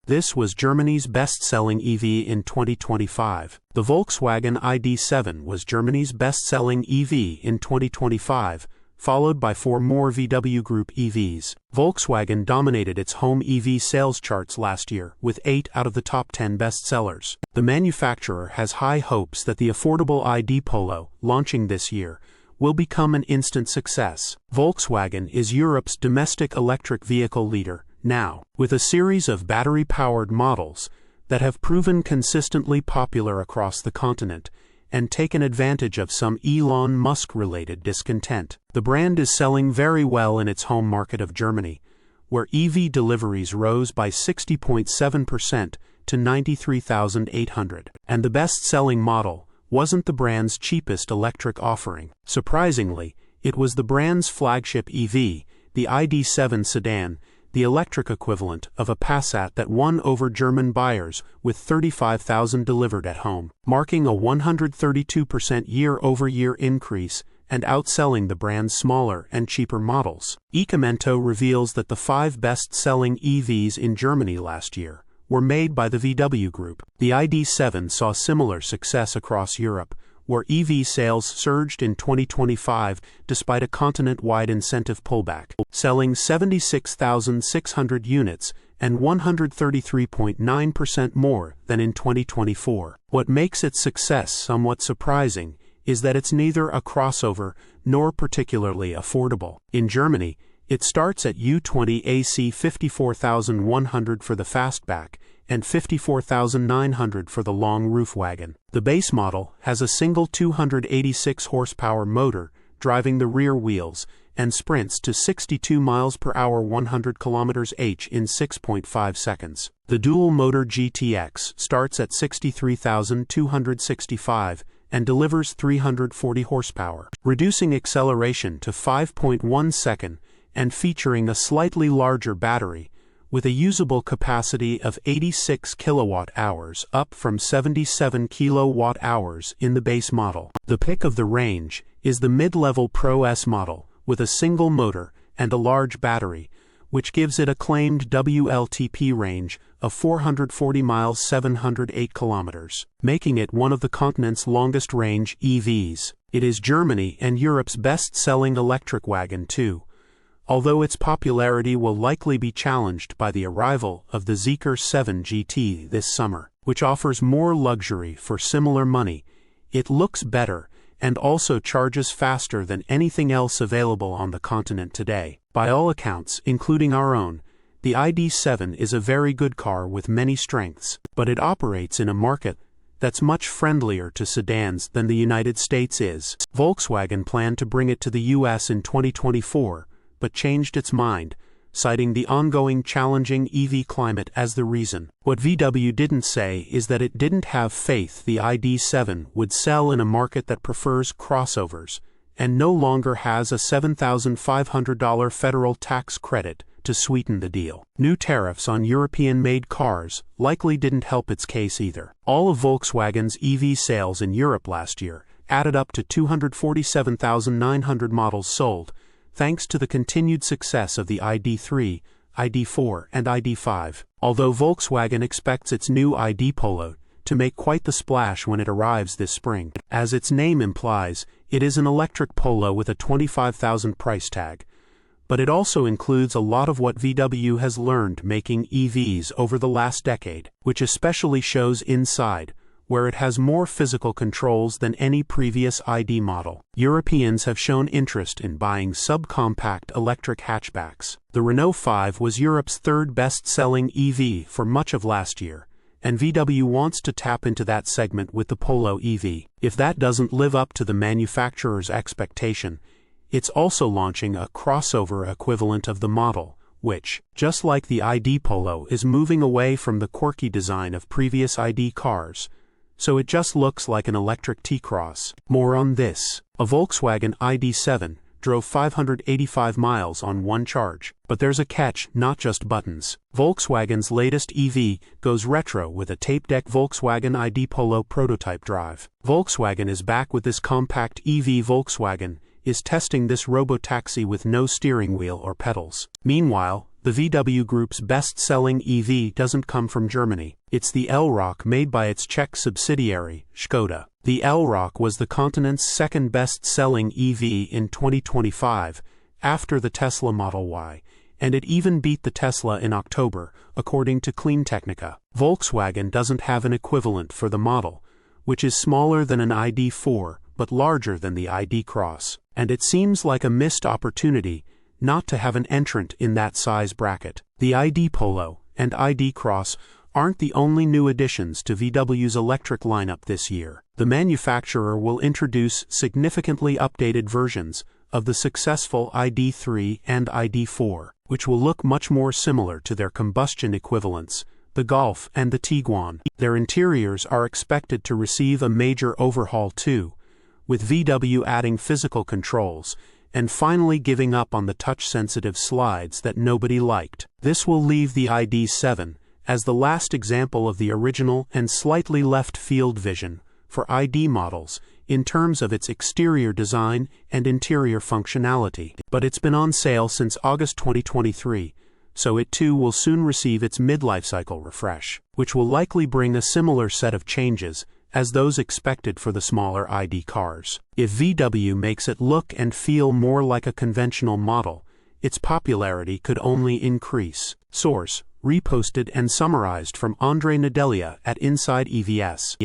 This was Germany's best-selling EV in 2025. The Volkswagen ID7 was Germany's best-selling EV in 2025, followed by 4 more VW Group EVs. Volkswagen dominated its home EV sales charts last year, with 8 out of the top 10 bestsellers. The manufacturer has high hopes that the affordable ID Polo, launching this year, will become an instant success. Volkswagen is Europe's domestic electric vehicle leader now, with a series of battery-powered models that have proven consistently popular across the continent and taken advantage of some Elon Musk-related discontent. The brand is selling very well in its home market of Germany, where EV deliveries rose by 60.7% to 93,800. And the best-selling model wasn't the brand's cheapest electric offering. Surprisingly, it was the brand's flagship EV, the ID7 sedan, the electric equivalent of a Passat, that won over German buyers, with 35,000 delivered at home, marking a 132% year-over-year increase and outselling the brand's smaller and cheaper models. Ecomento reveals that the 5 best-selling EVs in Germany last year were made by the VW Group. The ID7 saw similar success across Europe, where EV sales surged in 2025 despite a continent-wide incentive pullback, selling 76,600 units and 133.9% more than in 2024. What makes its success somewhat surprising is that it's neither a crossover nor particularly affordable. In Germany, it starts at U20 AC 54,100 for the fastback and 54,900 for the long roof wagon. The base model has a single 286 horsepower motor driving the rear wheels and sprints to 62 miles per hour 100 km/h in 6.5 seconds. The dual-motor GTX starts at 63,265 and delivers 340 horsepower, reducing acceleration to 5.1 seconds and featuring a slightly larger battery with a usable capacity of 86 kilowatt-hours, up from 77 kilowatt-hours in the base model. The pick of the range is the mid-level Pro S model with a single motor and a large battery, which gives it a claimed WLTP range of 440 miles 708 kilometers, making it one of the continent's longest-range EVs. It is Germany and Europe's best-selling electric wagon too, although its popularity will likely be challenged by the arrival of the Zeekr 7 GT this summer, which offers more luxury for similar money. It looks better and also charges faster than anything else available on the continent today. By all accounts, including our own, the ID7 is a very good car with many strengths, but it operates in a market that's much friendlier to sedans than the United States is. Volkswagen planned to bring it to the US in 2024, but changed its mind, citing the ongoing challenging EV climate as the reason. What VW didn't say is that it didn't have faith the ID7 would sell in a market that prefers crossovers and no longer has a $7,500 federal tax credit to sweeten the deal. New tariffs on European-made cars likely didn't help its case either. All of Volkswagen's EV sales in Europe last year added up to 247,900 models sold, thanks to the continued success of the ID3, ID4, and ID5. Although Volkswagen expects its new ID Polo to make quite the splash when it arrives this spring. As its name implies, it is an electric Polo with a $25,000 price tag, but it also includes a lot of what VW has learned making EVs over the last decade, which especially shows inside, where it has more physical controls than any previous ID model. Europeans have shown interest in buying subcompact electric hatchbacks. The Renault 5 was Europe's third best-selling EV for much of last year, and VW wants to tap into that segment with the Polo EV. If that doesn't live up to the manufacturer's expectation, it's also launching a crossover equivalent of the model, which, just like the ID Polo, is moving away from the quirky design of previous ID cars, so it just looks like an electric T-Cross. More on this. A Volkswagen ID7 drove 585 miles on one charge. But there's a catch, not just buttons. Volkswagen's latest EV goes retro with a tape-deck Volkswagen ID Polo prototype drive. Volkswagen is back with this compact EV. Volkswagen is testing this robotaxi with no steering wheel or pedals. Meanwhile, The VW Group's best-selling EV doesn't come from Germany. It's the Elrock made by its Czech subsidiary, Škoda. The Elrock was the continent's second best-selling EV in 2025, after the Tesla Model Y, and it even beat the Tesla in October, according to CleanTechnica. Volkswagen doesn't have an equivalent for the model, which is smaller than an ID4 but larger than the ID Cross, and it seems like a missed opportunity not to have an entrant in that size bracket. The ID Polo and ID Cross aren't the only new additions to VW's electric lineup this year. The manufacturer will introduce significantly updated versions of the successful ID3 and ID4, which will look much more similar to their combustion equivalents, the Golf and the Tiguan. Their interiors are expected to receive a major overhaul too, with VW adding physical controls and finally giving up on the touch-sensitive slides that nobody liked. This will leave the ID7 as the last example of the original and slightly left-field vision for ID models in terms of its exterior design and interior functionality. But it's been on sale since August 2023, so it too will soon receive its mid-life cycle refresh, which will likely bring a similar set of changes as those expected for the smaller ID cars. If VW makes it look and feel more like a conventional model, its popularity could only increase. Source: reposted and summarized from Andrei Nedelea at insideevs.